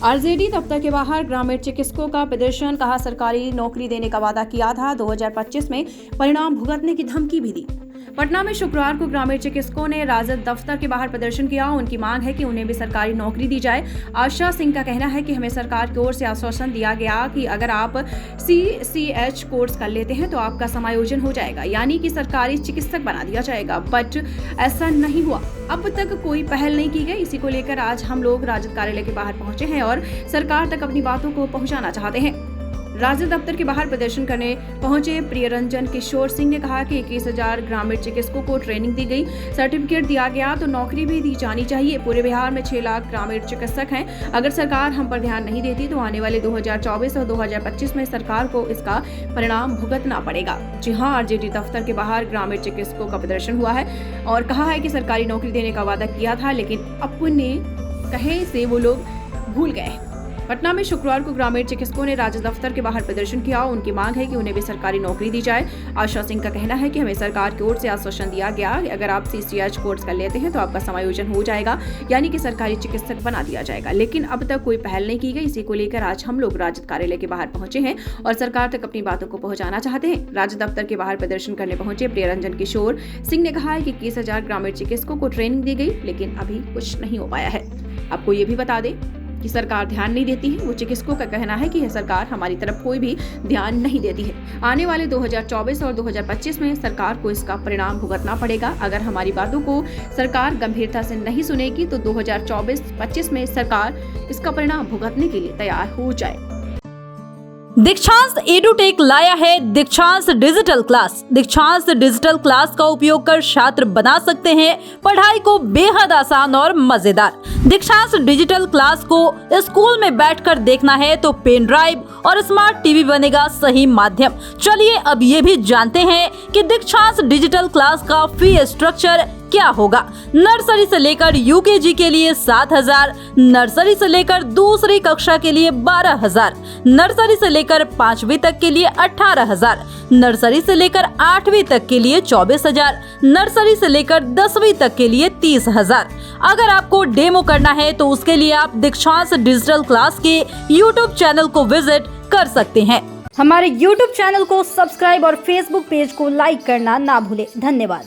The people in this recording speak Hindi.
आरजेडी दफ्तर के बाहर ग्रामीण चिकित्सकों का प्रदर्शन। कहा सरकारी नौकरी देने का वादा किया था, 2025 में परिणाम भुगतने की धमकी भी दी। पटना में शुक्रवार को ग्रामीण चिकित्सकों ने राजद दफ्तर के बाहर प्रदर्शन किया। उनकी मांग है कि उन्हें भी सरकारी नौकरी दी जाए। आशा सिंह का कहना है कि हमें सरकार की ओर से आश्वासन दिया गया कि अगर आप CCH कोर्स कर लेते हैं तो आपका समायोजन हो जाएगा, यानी कि सरकारी चिकित्सक बना दिया जाएगा, बट ऐसा नहीं हुआ। अब तक कोई पहल नहीं की गई। इसी को लेकर आज हम लोग राजद कार्यालय के बाहर पहुंचे हैं और सरकार तक अपनी बातों को पहुंचाना चाहते हैं। राजद दफ्तर के बाहर प्रदर्शन करने पहुंचे प्रियरंजन किशोर सिंह ने कहा कि 21,000 ग्रामीण चिकित्सकों को ट्रेनिंग दी गई, सर्टिफिकेट दिया गया तो नौकरी भी दी जानी चाहिए। पूरे बिहार में 6 लाख ग्रामीण चिकित्सक हैं। अगर सरकार हम पर ध्यान नहीं देती तो आने वाले 2024 और 2025 में सरकार को इसका परिणाम भुगतना पड़ेगा। जी हां, आरजेडी दफ्तर के बाहर ग्रामीण चिकित्सकों का प्रदर्शन हुआ है और कहा है कि सरकारी नौकरी देने का वादा किया था, लेकिन अपने कहे से वो लोग भूल गए। पटना में शुक्रवार को ग्रामीण चिकित्सकों ने राजद दफ्तर के बाहर प्रदर्शन किया। उनकी मांग है कि उन्हें भी सरकारी नौकरी दी जाए। आशा सिंह का कहना है कि हमें सरकार की ओर से आश्वासन दिया गया कि अगर आप CCH कोर्स कर लेते हैं तो आपका समायोजन हो जाएगा, यानी कि सरकारी चिकित्सक बना दिया जाएगा, लेकिन अब तक कोई पहल नहीं की गई। इसी को लेकर आज हम लोग राजद कार्यालय के बाहर पहुंचे हैं और सरकार तक अपनी बातों को पहुंचाना चाहते हैं। राजद दफ्तर के बाहर प्रदर्शन करने पहुंचे प्रियरंजन किशोर सिंह ने कहा है कि 21,000 ग्रामीण चिकित्सकों को ट्रेनिंग दी गई, लेकिन अभी कुछ नहीं हो पाया है। आपको ये भी बता दें कि सरकार ध्यान नहीं देती है। वो चिकित्सकों का कहना है कि यह सरकार हमारी तरफ कोई भी ध्यान नहीं देती है। आने वाले 2024 और 2025 में सरकार को इसका परिणाम भुगतना पड़ेगा। अगर हमारी बातों को सरकार गंभीरता से नहीं सुनेगी तो 2024-25 में सरकार इसका परिणाम भुगतने के लिए तैयार हो जाए। दीक्षांत एडुटेक लाया है दीक्षांत डिजिटल क्लास। दीक्षांत डिजिटल क्लास का उपयोग कर छात्र बना सकते हैं पढ़ाई को बेहद आसान और मजेदार। दीक्षांत डिजिटल क्लास को स्कूल में बैठकर देखना है तो पेन ड्राइव और स्मार्ट टीवी बनेगा सही माध्यम। चलिए अब ये भी जानते हैं कि दीक्षांत डिजिटल क्लास का फी स्ट्रक्चर क्या होगा। नर्सरी से लेकर UKG के लिए 7,000, नर्सरी से लेकर दूसरी कक्षा के लिए 12,000, नर्सरी से लेकर 5वीं तक के लिए 18,000, नर्सरी से लेकर 8वीं तक के लिए 24,000, नर्सरी से लेकर 10वीं तक के लिए 30,000। अगर आपको डेमो करना है तो उसके लिए आप दीक्षांत डिजिटल क्लास के YouTube चैनल को विजिट कर सकते हैं। हमारे YouTube चैनल को सब्सक्राइब और Facebook पेज को लाइक करना ना भूलें। धन्यवाद।